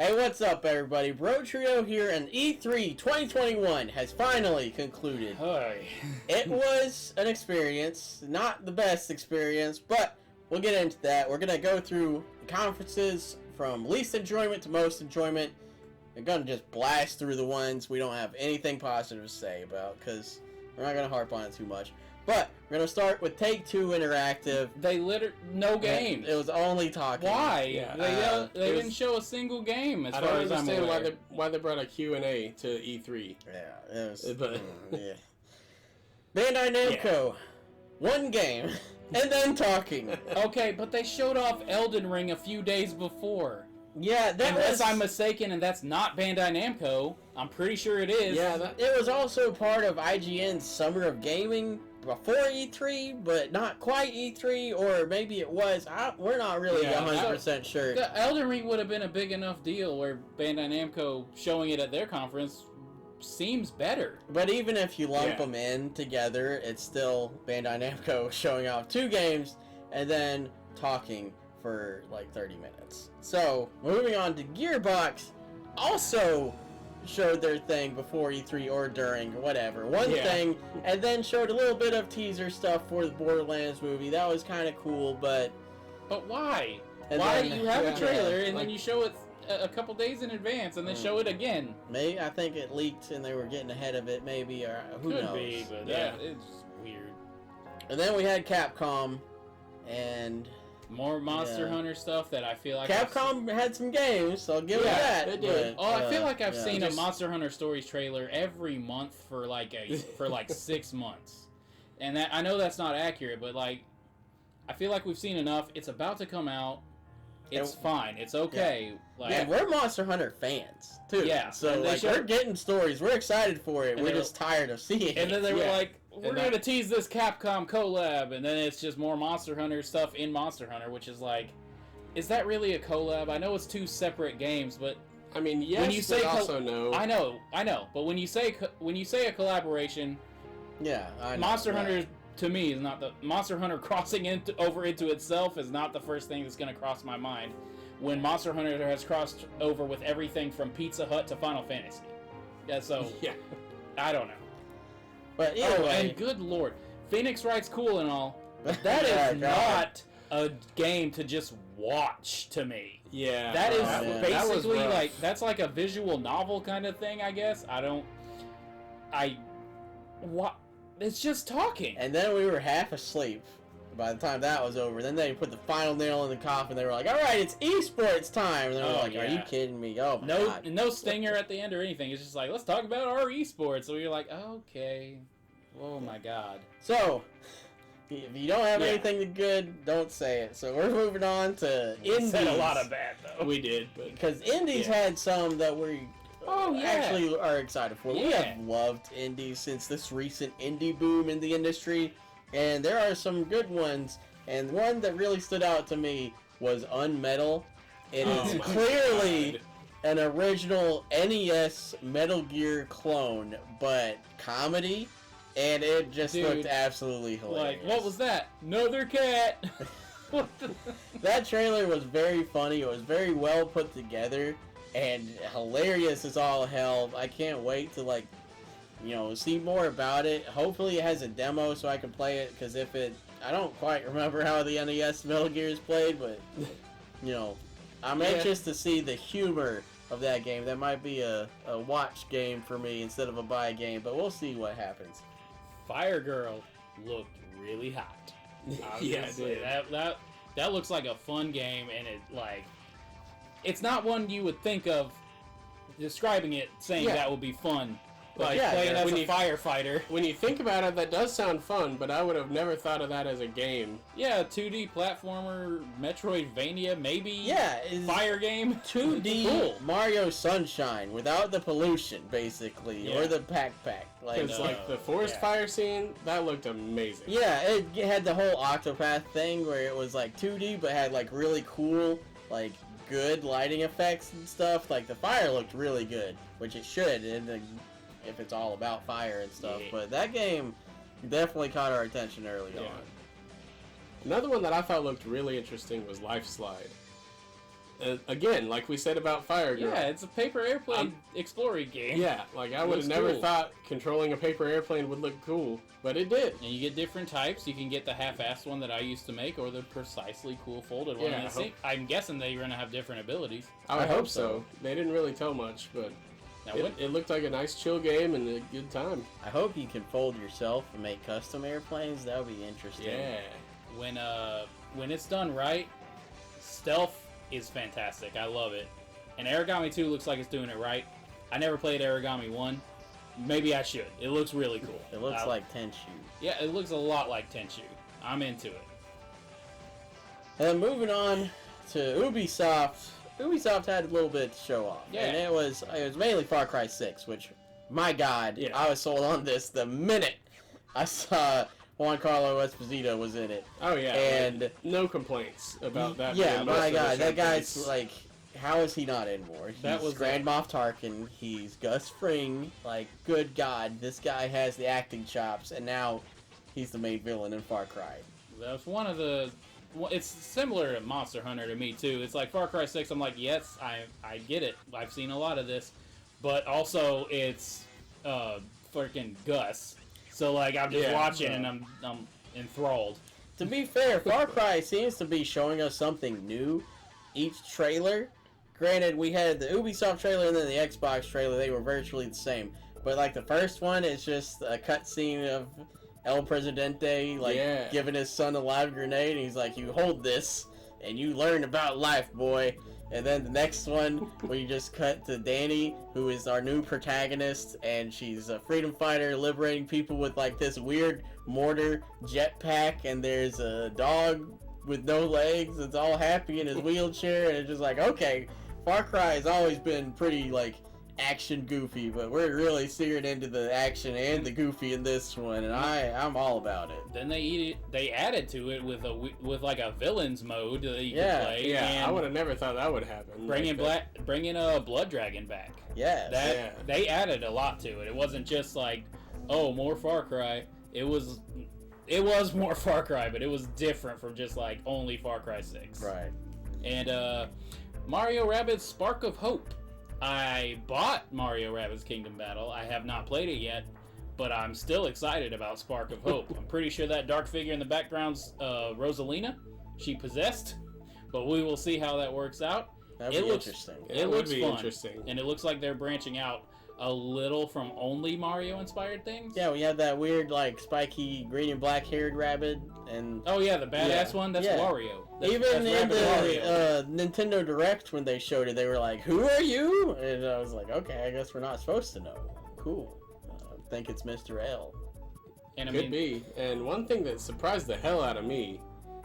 Hey, what's up, everybody? BroTrio here, and E3 2021 has finally concluded. Hi. It was an experience, not the best experience, but we'll get into that. We're going to go through the conferences from least enjoyment to most enjoyment. We're going to just blast through the ones we don't have anything positive to say about, because we're not going to harp on it too much. But we're going to start with Take-Two Interactive. They no games. It was only talking. Why? Yeah. They didn't show a single game as I far don't as I'm aware. understand why they brought a Q&A to E3. Yeah, it was... But yeah. Bandai Namco. One game. And then talking. Okay, but they showed off Elden Ring a few days before. Yeah, that Unless was... I'm mistaken and that's not Bandai Namco. I'm pretty sure it is. Yeah, It was also part of IGN's Summer of Gaming before E3, but not quite E3, or maybe it was. We're not really 100% sure. The Elden Ring would have been a big enough deal where Bandai Namco showing it at their conference seems better. But even if you lump them in together, it's still Bandai Namco showing off two games and then talking for like 30 minutes. So, moving on to Gearbox, also showed their thing before E3 or during, whatever. One thing, and then showed a little bit of teaser stuff for the Borderlands movie. That was kind of cool, but... But why? And why then, do you have a trailer and then you show it a couple days in advance and then show it again? Maybe, I think it leaked and they were getting ahead of it, maybe, or who knows. Could be, but it's just weird. And then we had Capcom, and... More Monster Hunter stuff that I feel like Capcom had some games, so I'll give it that. They did. I feel like I've seen a Monster Hunter Stories trailer every month for like 6 months, and that I know that's not accurate, but like I feel like we've seen enough. It's about to come out. It's fine. It's okay. Like, we're Monster Hunter fans too. Yeah. So like we're getting stories. We're excited for it. We're just tired of seeing it. And then they were like, we're going to tease this Capcom collab, and then it's just more Monster Hunter stuff in Monster Hunter, which is like, is that really a collab? I know it's two separate games, but I mean, yes, when you say also no. I know, but when you say a collaboration, I know, Monster Hunter to me is not the Monster Hunter crossing over into itself is not the first thing that's going to cross my mind when Monster Hunter has crossed over with everything from Pizza Hut to Final Fantasy. I don't know. But anyway, and good lord, Phoenix Wright's cool and all, but that is not a game to just watch to me. Yeah. That is basically that's like a visual novel kind of thing, I guess. It's just talking. And then we were half asleep by the time that was over. Then they put the final nail in the coffin. They were like, all right, it's esports time. And they were like, are you kidding me? Oh, my God. No stinger at the end or anything. It's just like, let's talk about our esports. So you're like, okay. Oh, my God. So, if you don't have anything good, don't say it. So we're moving on to indies. We said a lot of bad, though. We did. Because indies had some that we actually are excited for. We have loved indies since this recent indie boom in the industry. And there are some good ones. And one that really stood out to me was Unmetal. It is clearly an original NES Metal Gear clone, but comedy. And it just looked absolutely hilarious. Like, what was that? Another cat! That trailer was very funny. It was very well put together. And hilarious as all hell. I can't wait to, see more about it. Hopefully it has a demo so I can play it. Because I don't quite remember how the NES Metal Gear is played. But, I'm anxious to see the humor of that game. That might be a watch game for me instead of a buy game. But we'll see what happens. Fire Girl looked really hot. That looks like a fun game, and it's not one you would think of describing it saying that would be fun. Like playing as a firefighter. When you think about it, that does sound fun, but I would have never thought of that as a game. Yeah, 2D platformer, Metroidvania, maybe. Yeah, fire game. 2D Mario Sunshine without the pollution, basically, or the pack. Because the forest fire scene, that looked amazing. Yeah, it had the whole Octopath thing where it was 2D, but had really cool, good lighting effects and stuff. The fire looked really good, which it should. If it's all about fire and stuff. But that game definitely caught our attention early on. Another one that I thought looked really interesting was Life Slide. again, like we said about Fire Girl. Yeah, it's a paper airplane exploring game. Yeah, like I would have never thought controlling a paper airplane would look cool, but it did. And you get different types. You can get the half-assed one that I used to make, or the precisely cool folded one. Yeah, I'm guessing they're going to have different abilities. I would hope so. They didn't really tell much, but it looked like a nice chill game and a good time. I hope you can fold yourself and make custom airplanes. That would be interesting. Yeah. When it's done right, stealth is fantastic. I love it. And Origami 2 looks like it's doing it right. I never played Origami 1. Maybe I should. It looks really cool. It looks like Tenshu. Yeah, it looks a lot like Tenshu. I'm into it. And then moving on to Ubisoft. Ubisoft had a little bit to show off. Yeah. And it was mainly Far Cry 6, which, my God, Yeah. I was sold on this the minute I saw Juan Carlo Esposito was in it. Oh yeah, and no complaints about that. Yeah, my God, that guy's guy's like, how is he not in more? He's Grand Moff Tarkin. He's Gus Fring. Like, good God, this guy has the acting chops, and now he's the main villain in Far Cry. That's one of the. It's similar to Monster Hunter to me too. It's like Far Cry 6. I'm like, yes, I get it. I've seen a lot of this, but also it's freaking Gus. So like I'm just watching and I'm enthralled. To be fair, Far Cry seems to be showing us something new each trailer. Granted, we had the Ubisoft trailer and then the Xbox trailer. They were virtually the same. But like the first one is just a cutscene of El Presidente giving his son a live grenade. And he's like, you hold this and you learn about life, boy. And then the next one, we just cut to Danny, who is our new protagonist, and she's a freedom fighter liberating people with like this weird mortar jetpack, and there's a dog with no legs that's all happy in his wheelchair, and it's just like, okay, Far Cry has always been pretty like action goofy, but we're really steering into the action and the goofy in this one, and I'm all about it. Then they added to it with like a villains mode that you can play. Yeah, and I would have never thought that would happen. Bringing a Blood Dragon back. Yeah, they added a lot to it. It wasn't just like, oh, more Far Cry. It was more Far Cry, but it was different from just like only Far Cry 6. Right. And Mario Rabbids Spark of Hope. I bought Mario Rabbids Kingdom Battle. I have not played it yet, but I'm still excited about Spark of Hope. I'm pretty sure that dark figure in the background's Rosalina. She possessed, but we will see how that works out. That'd be interesting. It looks fun, interesting. And it looks like they're branching out a little from only Mario-inspired things. Yeah, we had that weird, like, spiky green and black-haired rabbit, and... Oh, yeah, the badass one? That's Wario. Even in the Nintendo Direct, when they showed it, they were like, who are you? And I was like, okay, I guess we're not supposed to know. Cool. I think it's Mr. L. And Could be. And one thing that surprised the hell out of me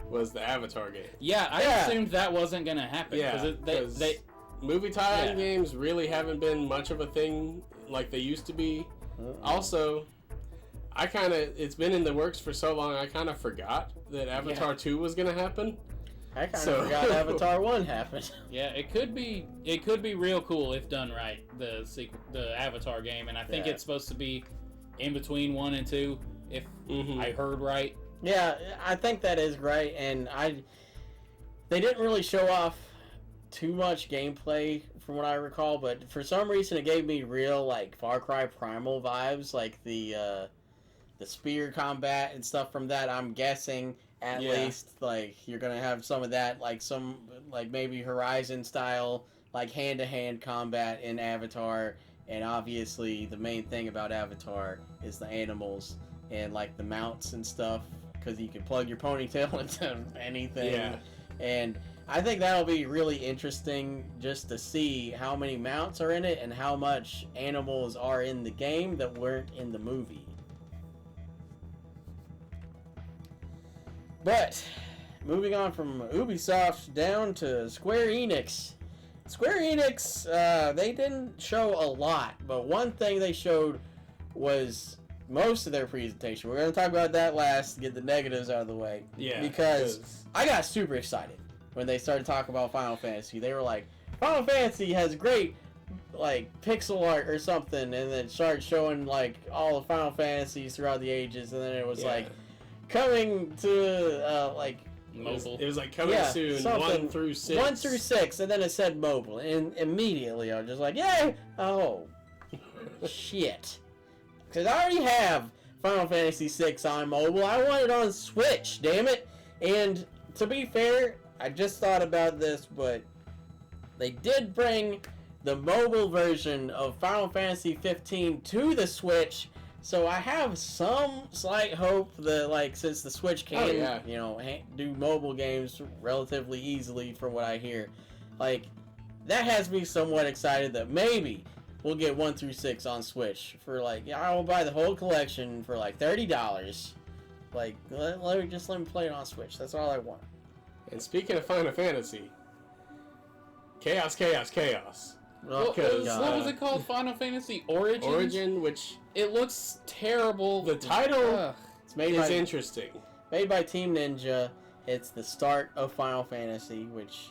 was the Avatar game. Yeah, I assumed that wasn't going to happen. Yeah, because movie tie-in games really haven't been much of a thing like they used to be. Also, it's been in the works for so long, I kind of forgot that Avatar 2 was going to happen. I kind of forgot Avatar 1 happened. Yeah, it could be real cool if done right, the Avatar game, and I think it's supposed to be in between 1 and 2, if I heard right. Yeah, I think that is right, and they didn't really show off too much gameplay from what I recall, but for some reason it gave me real like Far Cry Primal vibes, like the spear combat and stuff from that. I'm guessing at least like you're gonna have some of that, like some like maybe Horizon style like hand-to-hand combat in Avatar, and obviously the main thing about Avatar is the animals and like the mounts and stuff, because you can plug your ponytail into anything. And I think that'll be really interesting just to see how many mounts are in it and how much animals are in the game that weren't in the movie. But, moving on from Ubisoft down to Square Enix. Square Enix, they didn't show a lot, but one thing they showed was most of their presentation. We're going to talk about that last, get the negatives out of the way. Yeah. Because I got super excited when they started talking about Final Fantasy. They were like, Final Fantasy has great, like, pixel art or something, and then started showing, like, all the Final Fantasies throughout the ages, and then it was like, coming to, like, Mobile. It was like coming soon, 1 through 6. 1 through 6, and then it said mobile, and immediately I was just like, yay! Oh, shit. Because I already have Final Fantasy VI on mobile. I want it on Switch, damn it. And to be fair, I just thought about this, but they did bring the mobile version of Final Fantasy 15 to the Switch. So I have some slight hope that, like, since the Switch can, you know, do mobile games relatively easily from what I hear, like, that has me somewhat excited that maybe we'll get 1 through 6 on Switch for, like, I will buy the whole collection for, like, $30. Like, let me play it on Switch. That's all I want. And speaking of Final Fantasy, Chaos. What was it called? Final Fantasy Origin? Origin, which... It looks terrible. The title it's made is interesting. Made by Team Ninja. It's the start of Final Fantasy, which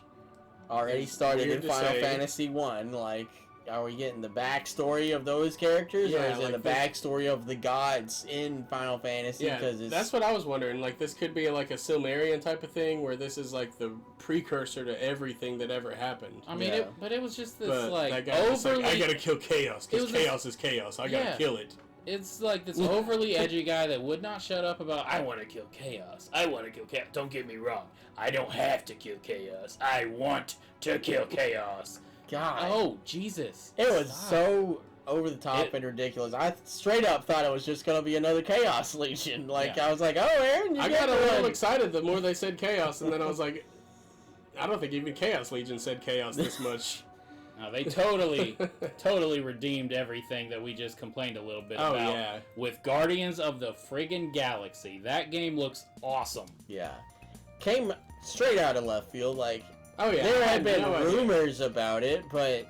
already started in Final Fantasy 1. Like, are we getting the backstory of those characters, or is it the backstory of the gods in Final Fantasy? Yeah, that's what I was wondering. Like, this could be like a Silmarillion type of thing, where this is like the precursor to everything that ever happened. I mean, but it was just this that guy was like, I gotta kill chaos, because chaos is chaos. I gotta kill it. It's like this overly edgy guy that would not shut up about, I want to kill chaos. I want to kill chaos. Don't get me wrong. I don't have to kill chaos. I want to kill chaos. God. Oh, Jesus. It was so over the top and ridiculous. I straight up thought it was just going to be another Chaos Legion. Like, I was like, oh, Aaron, I got a little excited the more they said chaos, and then I was like, I don't think even Chaos Legion said chaos this much. No, they totally redeemed everything that we just complained a little bit about with Guardians of the friggin' Galaxy. That game looks awesome. Yeah. Came straight out of left field, like, there had been rumors about it, but,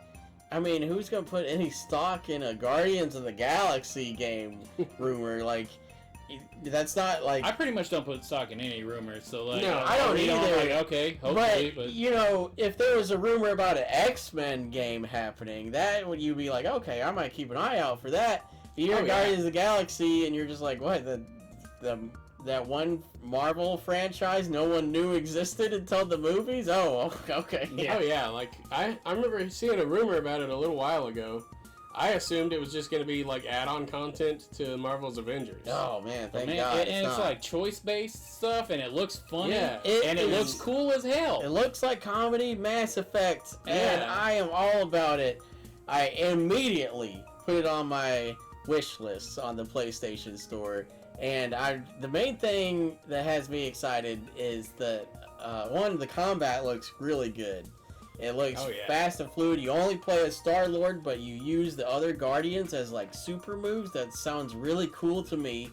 I mean, who's going to put any stock in a Guardians of the Galaxy game rumor? Like, that's not, like... I pretty much don't put stock in any rumors, so, like... No, I don't either. Like, okay, hopefully, but, you know, if there was a rumor about an X-Men game happening, that would you be like, okay, I might keep an eye out for that. You're Guardians of the Galaxy, and you're just like, what, that one Marvel franchise no one knew existed until the movies? Oh, okay. Yeah. Oh, yeah. Like, I remember seeing a rumor about it a little while ago. I assumed it was just going to be, like, add-on content to Marvel's Avengers. Oh, man. Thank God. And it's like, choice-based stuff, and it looks funny. Yeah. It looks cool as hell. It looks like comedy Mass Effect, and I am all about it. I immediately put it on my wish list on the PlayStation Store. And the main thing that has me excited is that, one, the combat looks really good. It looks fast and fluid. You only play as Star-Lord, but you use the other Guardians as, like, super moves. That sounds really cool to me.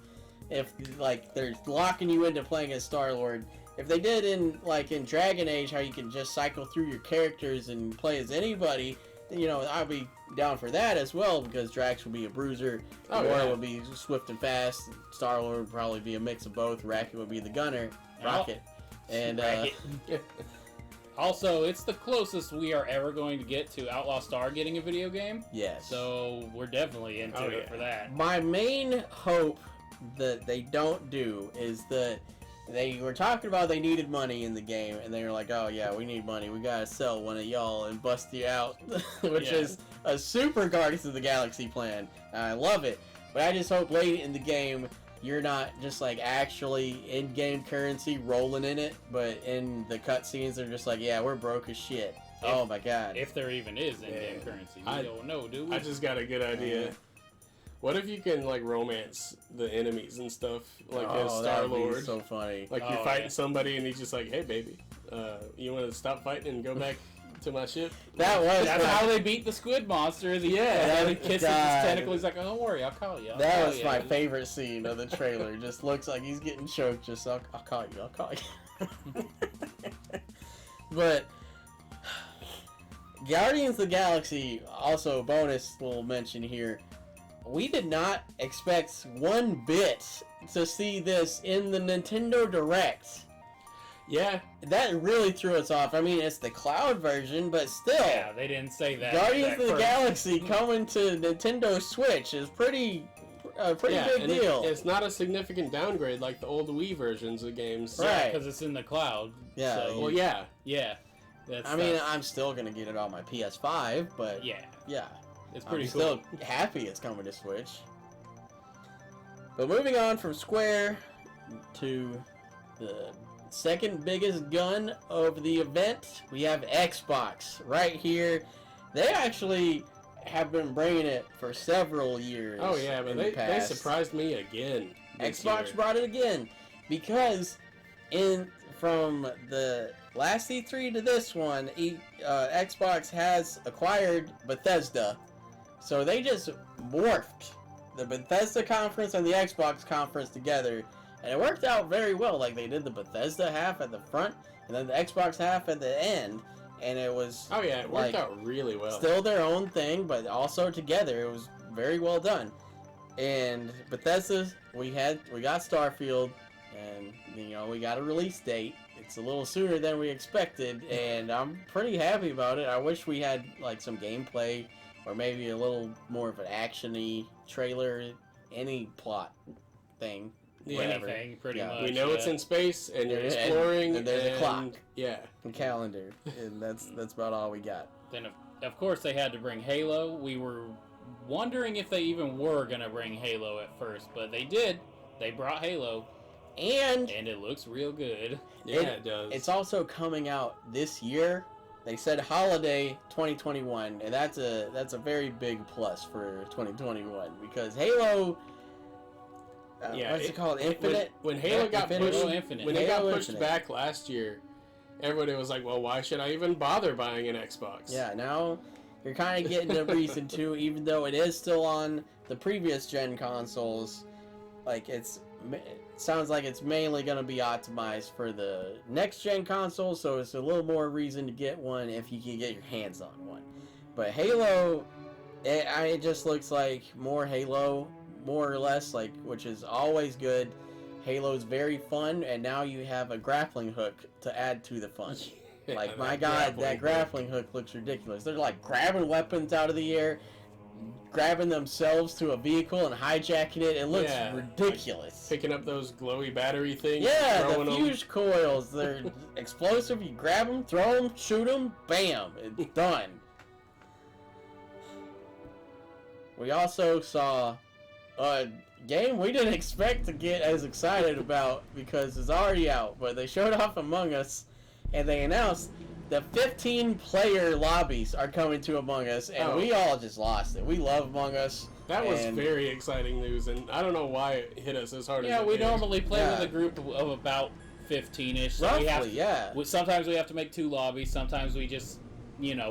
If, like, they're locking you into playing as Star-Lord. If they did in Dragon Age, how you can just cycle through your characters and play as anybody, you know, I'd be down for that as well, because Drax would be a bruiser, Gamora would be swift and fast, Star-Lord would probably be a mix of both, Rocket would be the gunner, Rocket. And, also, it's the closest we are ever going to get to Outlaw Star getting a video game. Yes. So, we're definitely into it for that. My main hope that they don't do is that they were talking about they needed money in the game, and they were like, oh yeah, we need money, we gotta sell one of y'all and bust you out, which is a super Guardians of the Galaxy plan. I love it, but I just hope late in the game you're not just like actually in-game currency rolling in it, but in the cutscenes they're just like, yeah, we're broke as shit. Oh my god. If there even is in-game currency. We don't know, do we? I just got a good idea. What if you can, like, romance the enemies and stuff, like, as Star-Lord? That would be so funny. Like, you're fighting somebody, and he's just like, hey, baby, you want to stop fighting and go back to my ship? That's how they beat the squid monster. He kisses his tentacle. He's like, oh, don't worry, I'll call you. That was my favorite scene of the trailer. Just looks like he's getting choked. Just, I'll call you. But Guardians of the Galaxy, also bonus little mention here, we did not expect one bit to see this in the Nintendo Direct. Yeah. That really threw us off. I mean, it's the cloud version, but still. Yeah, they didn't say that. Guardians of the Galaxy coming to Nintendo Switch is pretty a pretty big deal. It's not a significant downgrade like the old Wii versions of games. Right. Because it's in the cloud. Yeah. So, Well, yeah. Yeah. I mean, I'm still gonna get it on my PS5, but yeah, it's pretty I'm cool. Still happy it's coming to Switch. But moving on from Square to the second biggest gun of the event, we have Xbox right here. They actually have been bringing it for several years. Oh yeah, but they surprised me again. Xbox brought it again because from the last E3 to this one, Xbox has acquired Bethesda, so they just morphed the Bethesda conference and the Xbox conference together, and it worked out very well. Like, they did the Bethesda half at the front and then the Xbox half at the end, and it was it worked out really well. Still their own thing, but also together. It was very well done. And Bethesda, we got Starfield, and we got a release date. It's a little sooner than we expected, and I'm pretty happy about it. I wish we had like some gameplay or maybe a little more of an action-y trailer, any plot thing. Whatever. Anything, pretty much. We know it's in space, and you're exploring, and there's a clock. Yeah. And calendar, and that's about all we got. Then, of course, they had to bring Halo. We were wondering if they even were going to bring Halo at first, but they did. They brought Halo. And it looks real good. Yeah, it does. It's also coming out this year. They said holiday 2021, and that's a very big plus for 2021 because Halo. What's it called? Infinite. When Halo got pushed, Infinite. when it got pushed back last year, everybody was like, "Well, why should I even bother buying an Xbox?" Yeah, now you're kind of getting a reason to, even though it is still on the previous gen consoles. Like it sounds like it's mainly going to be optimized for the next gen console, so it's a little more reason to get one if you can get your hands on one. But Halo, it just looks like more Halo, more or less, like, which is always good. Halo's very fun, and now you have a grappling hook to add to the fun. Like, my God, that grappling hook looks ridiculous. They're like grabbing weapons out of the air, grabbing themselves to a vehicle and hijacking it. It looks ridiculous. Picking up those glowy battery things. Yeah, the fuse coils. They're explosive. You grab them, throw them, shoot them, bam, it's done. We also saw a game we didn't expect to get as excited about because it's already out, but they showed off Among Us, and they announced the 15-player lobbies are coming to Among Us, and we all just lost it. We love Among Us. That was very exciting news, and I don't know why it hit us as hard as it did. We normally play with a group of about 15-ish. So Roughly, sometimes we have to make 2 lobbies. Sometimes we just,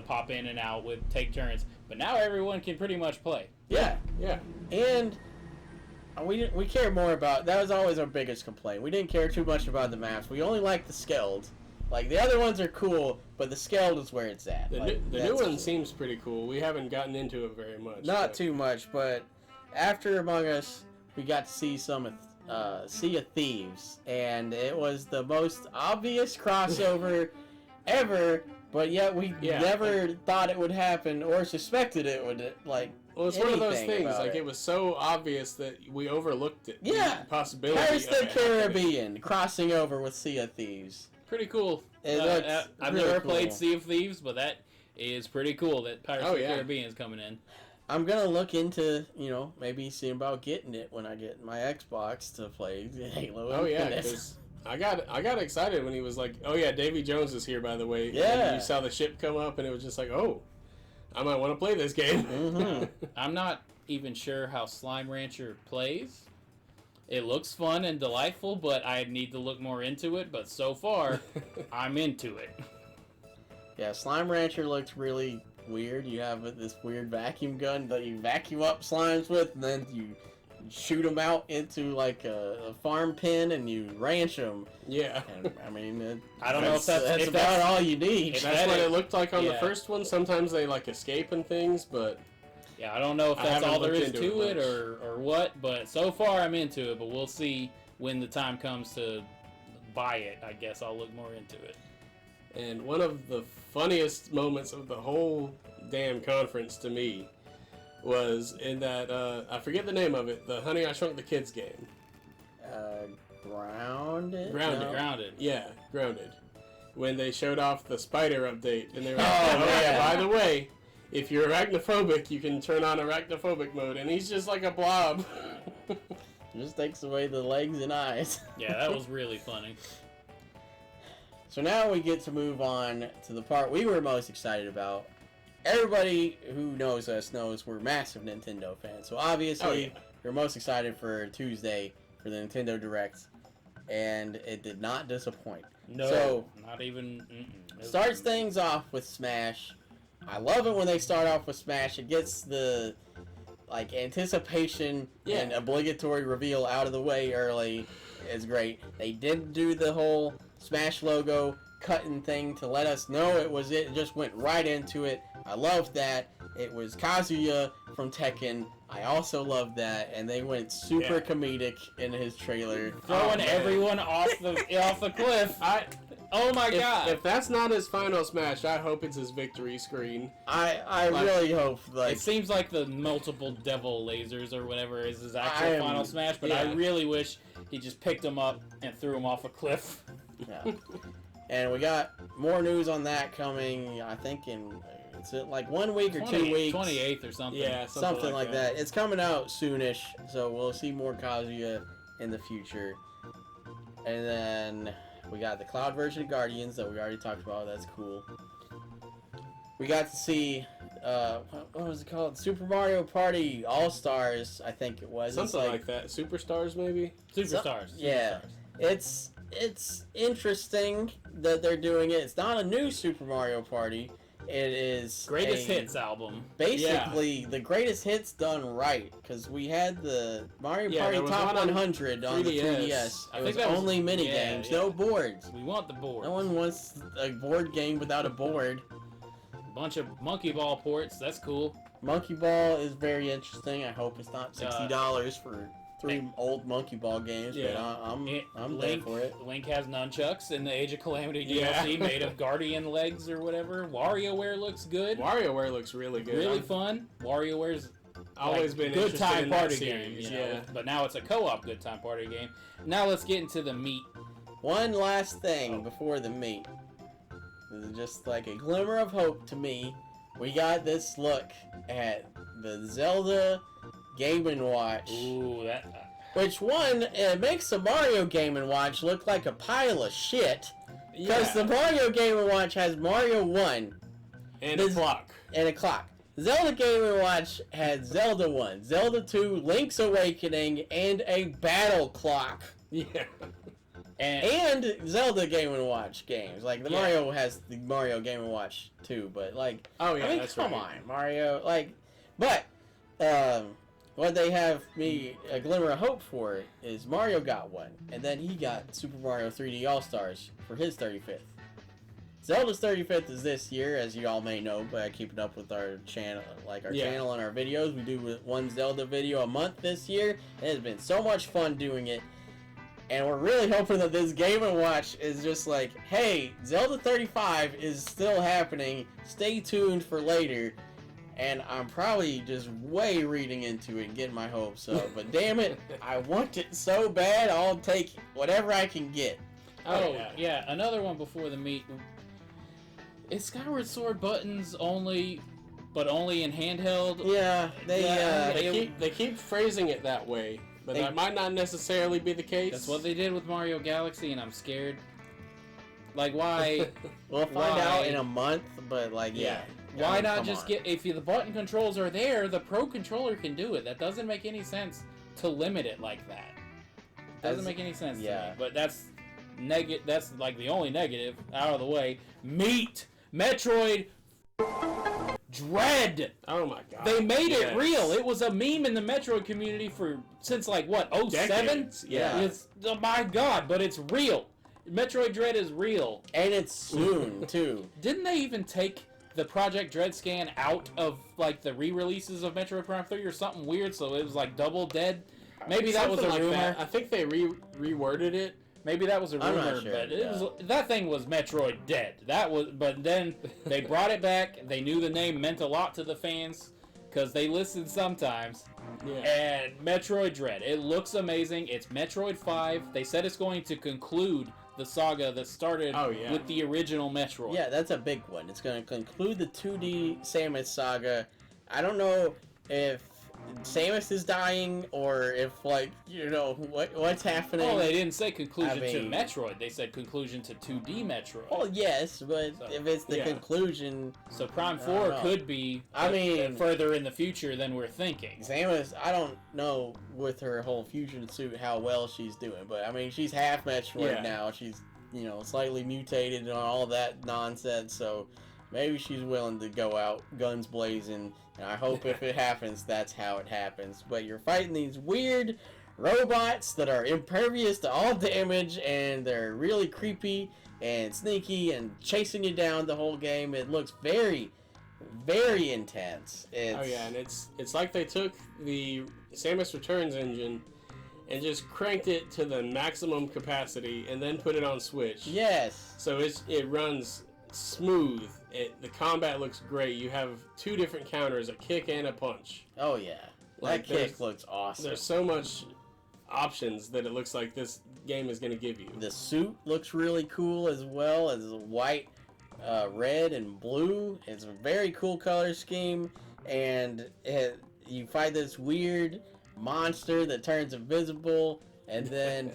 pop in and out take turns. But now everyone can pretty much play. Yeah. Yeah. And we care more about... That was always our biggest complaint. We didn't care too much about the maps. We only liked the Skeld. Like, the other ones are cool, but the Skeld is where it's at. The new one seems pretty cool. We haven't gotten into it very much. Not too much, but after Among Us, we got to see some Sea of Thieves, and it was the most obvious crossover ever, but yet we never thought it would happen or suspected it would, like, well, it's one of those things, like, it was so obvious that we overlooked it. Yeah. The possibility Pirates of the Caribbean crossing over with Sea of Thieves. Pretty cool. I've really never cool. played Sea of Thieves, but that is pretty cool that Pirates of the Caribbean is coming in. I'm gonna look into, maybe seeing about getting it when I get my Xbox to play Halo. Oh yeah, because I got excited when he was like, "Oh yeah, Davy Jones is here, by the way." Yeah. And you saw the ship come up, and it was just like, "Oh, I might want to play this game." Mm-hmm. I'm not even sure how Slime Rancher plays. It looks fun and delightful, but I need to look more into it. But so far, I'm into it. Yeah, Slime Rancher looks really weird. You have this weird vacuum gun that you vacuum up slimes with, and then you shoot them out into like a farm pen, and you ranch them. Yeah. And, I mean, I don't know if that's about all you need. That's what it looked like on the first one. Sometimes they like escape and things, but yeah, I don't know if that's all there is to it or what. But so far, I'm into it. But we'll see when the time comes to buy it. I guess I'll look more into it. And one of the funniest moments of the whole damn conference to me was in that, I forget the name of it, the Honey, I Shrunk the Kids game. Grounded? Grounded. Yeah, Grounded. When they showed off the spider update, and they were like, Oh, yeah. by the way, if you're arachnophobic, you can turn on arachnophobic mode, and he's just like a blob. Just takes away the legs and eyes. Yeah, that was really funny. So now we get to move on to the part we were most excited about. Everybody who knows us knows we're massive Nintendo fans. So obviously, we're most excited for Tuesday for the Nintendo Direct. And it did not disappoint. No, so, not even. Starts things off with Smash. I love it when they start off with Smash. It gets the anticipation and obligatory reveal out of the way early. It's great. They didn't do the whole Smash logo cutting thing to let us know it was it. It just went right into it. I loved that. It was Kazuya from Tekken. I also loved that, and they went super comedic in his trailer, throwing everyone off the cliff. Oh my god! If that's not his final Smash, I hope it's his victory screen. I really hope. It seems like the multiple devil lasers or whatever is his actual final Smash, but I really wish he just picked him up and threw him off a cliff. Yeah. And we got more news on that coming. I think it's like 1 week or 2 weeks. 28th or something. Yeah, something like that. It's coming out soonish, so we'll see more Kazuya in the future. And then we got the cloud version of Guardians that we already talked about. That's cool. We got to see, what was it called? Super Mario Party All-Stars, I think it was. Something like that. Superstars, maybe? Superstars. Yeah. It's interesting that they're doing it. It's not a new Super Mario Party. It is Greatest Hits album. Basically, the greatest hits done right. Because we had the Mario Party Top 100 on the 3DS. It was only mini games, no boards. We want the board. No one wants a board game without a board. A bunch of Monkey Ball ports. That's cool. Monkey Ball is very interesting. I hope it's not $60 for 3 old Monkey Ball games, but I'm there for it. Link has nunchucks in the Age of Calamity DLC made of guardian legs or whatever. WarioWare looks good. WarioWare looks really good. Really fun. WarioWare's always been good time party game. You know? But now it's a co-op good time party game. Now let's get into the meat. One last thing before the meat. This is just like a glimmer of hope to me. We got this look at the Zelda Game & Watch. Ooh, it makes the Mario Game & Watch look like a pile of shit. Because the Mario Game & Watch has Mario 1. And a clock. And a clock. Zelda Game & Watch had Zelda 1, Zelda 2, Link's Awakening, and a battle clock. Yeah. And Zelda Game & Watch games. Like, the Mario has the Mario Game & Watch too, but like... Oh, yeah, I mean, that's come right. on, Mario. Like, but... what they have me a glimmer of hope for is Mario got one, and then he got Super Mario 3D All-Stars for his 35th. Zelda's 35th is this year, as you all may know, by keeping up with our channel, channel and our videos. We do one Zelda video a month this year. It has been so much fun doing it, and we're really hoping that this Game & Watch is just like, hey, Zelda 35 is still happening. Stay tuned for later. And I'm probably just way reading into it and getting my hopes up. But damn it, I want it so bad, I'll take whatever I can get. Oh, yeah. Another one before the meat. Is Skyward Sword buttons only, but only in handheld? Yeah, they keep phrasing it that way. But that might not necessarily be the case. That's what they did with Mario Galaxy, and I'm scared. Like, why? We'll find out in a month, but why not just get, if the button controls are there, the Pro Controller can do it. That doesn't make any sense to limit it like that. Doesn't make any sense to me. But that's like the only negative out of the way. Meat! Metroid Dread! Oh my god. They made it real. It was a meme in the Metroid community since like what, 07? Yeah. Oh my god, but it's real. Metroid Dread is real. And it's soon, too. Didn't they even take the Project Dread scan out of like the re-releases of Metroid Prime 3 or something weird, so it was like double dead? Maybe that was a rumor. That. I think they reworded it. Maybe that was a rumor, I'm not sure, but it was, that thing was Metroid Dead. But then they brought it back. They knew the name meant a lot to the fans, because they listen sometimes. Yeah. And Metroid Dread. It looks amazing. It's Metroid 5. They said it's going to conclude the saga that started with the original Metroid. Yeah, that's a big one. It's going to conclude the 2D Samus saga. I don't know if Samus is dying or if, like, you know, what's happening. Oh, they didn't say conclusion to Metroid. They said conclusion to 2D Metroid. Well, yes, but if it's the conclusion... So Prime 4 could be further in the future than we're thinking. Samus, I don't know with her whole fusion suit how well she's doing, but, I mean, she's half Metroid now. She's, you know, slightly mutated and all that nonsense, so maybe she's willing to go out guns blazing. And I hope if it happens, that's how it happens. But you're fighting these weird robots that are impervious to all damage, and they're really creepy and sneaky and chasing you down the whole game. It looks very, very intense. And it's like they took the Samus Returns engine and just cranked it to the maximum capacity and then put it on Switch. Yes. So it runs smooth. The combat looks great. You have 2 different counters, a kick and a punch. Oh yeah, that kick looks awesome. There's so much options that it looks like this game is going to give you. The suit looks really cool as well, as white, red, and blue. It's a very cool color scheme, and you fight this weird monster that turns invisible, and then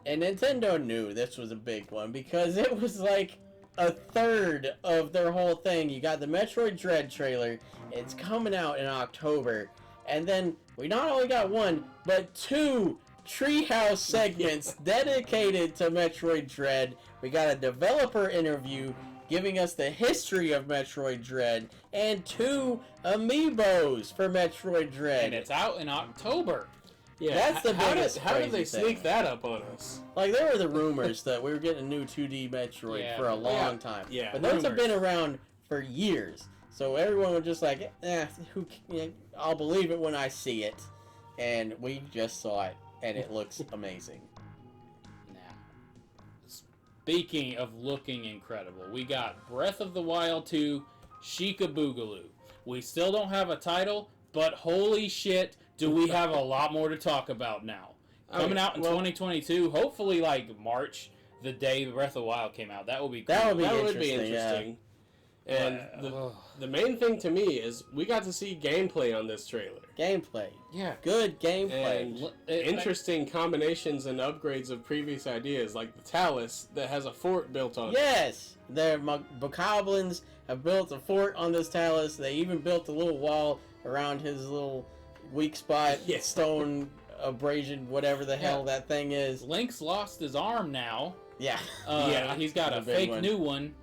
and Nintendo knew this was a big one because it was like a third of their whole thing. You got the Metroid Dread trailer. It's coming out in October. And then we not only got 1, but 2 Treehouse segments dedicated to Metroid Dread. We got a developer interview giving us the history of Metroid Dread, and 2 amiibos for Metroid Dread. And it's out in October. Yeah, that's the biggest. How did they sneak that up on us? Like, there were the rumors that we were getting a new 2D Metroid for a long time. Yeah, but those have been around for years. So everyone was just like, I'll believe it when I see it. And we just saw it, and it looks amazing. Now, speaking of looking incredible, we got Breath of the Wild 2 Sheikah Boogaloo. We still don't have a title, but holy shit, do we have a lot more to talk about now. Coming out in 2022, hopefully like March, the day Breath of the Wild came out. That would be cool. That would be interesting. Yeah. And the main thing to me is we got to see gameplay on this trailer. Gameplay. Yeah. Good gameplay. And interesting combinations and upgrades of previous ideas, like the Talus that has a fort built on it. Yes! The Bokoblins have built a fort on this Talus. They even built a little wall around his little weak spot, stone abrasion, whatever the hell that thing is. Link's lost his arm now. Yeah. He's got a fake new one.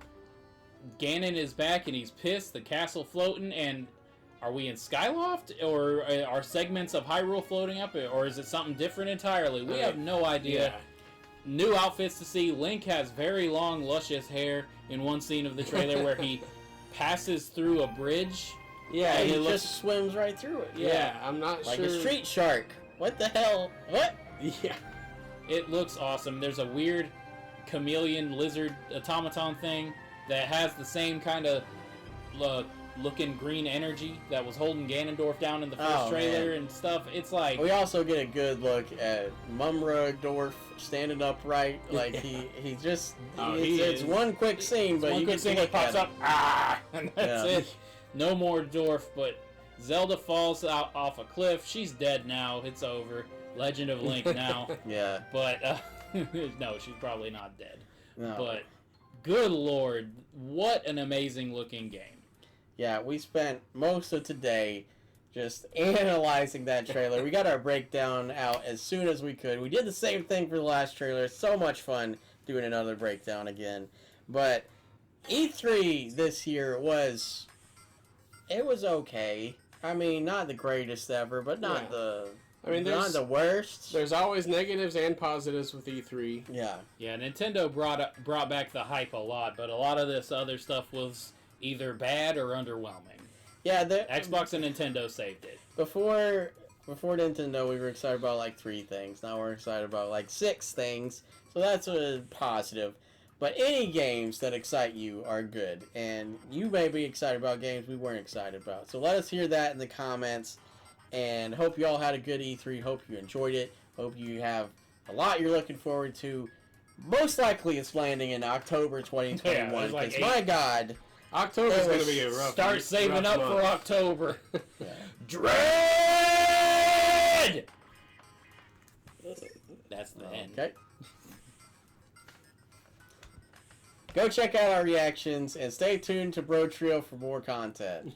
Ganon is back and he's pissed. The castle floating, and are we in Skyloft, or are segments of Hyrule floating up, or is it something different entirely? We have no idea. Yeah. New outfits to see. Link has very long, luscious hair in one scene of the trailer where he passes through a bridge. Yeah, and he just swims right through it. Yeah, I'm not like sure. Like a street shark. What the hell? What? Yeah. It looks awesome. There's a weird chameleon lizard automaton thing that has the same kind of looking green energy that was holding Ganondorf down in the first trailer and stuff. It's like... We also get a good look at Mumradorf standing upright. Like, he just... it's one quick scene, but you can see it pops up. And that's it. No more Dorf, but Zelda falls out off a cliff. She's dead now. It's over. Legend of Link now. Yeah. But, no, she's probably not dead. No. But, good lord, what an amazing looking game. Yeah, we spent most of today just analyzing that trailer. We got our breakdown out as soon as we could. We did the same thing for the last trailer. So much fun doing another breakdown again. But E3 this year was... It was okay. I mean, not the greatest ever, but not not the worst. There's always negatives and positives with E3. Yeah. Yeah, Nintendo brought back the hype a lot, but a lot of this other stuff was either bad or underwhelming. Yeah, Xbox and Nintendo saved it. Before Nintendo, we were excited about like 3 things. Now we're excited about like 6 things. So that's a positive. But any games that excite you are good, and you may be excited about games we weren't excited about. So let us hear that in the comments, and hope you all had a good E3. Hope you enjoyed it. Hope you have a lot you're looking forward to. Most likely it's landing in October 2021, because like my God, October's going to be a rough Start saving rough up month. for October. Yeah. Dread! That's the end. Okay. Go check out our reactions and stay tuned to BroTrio for more content.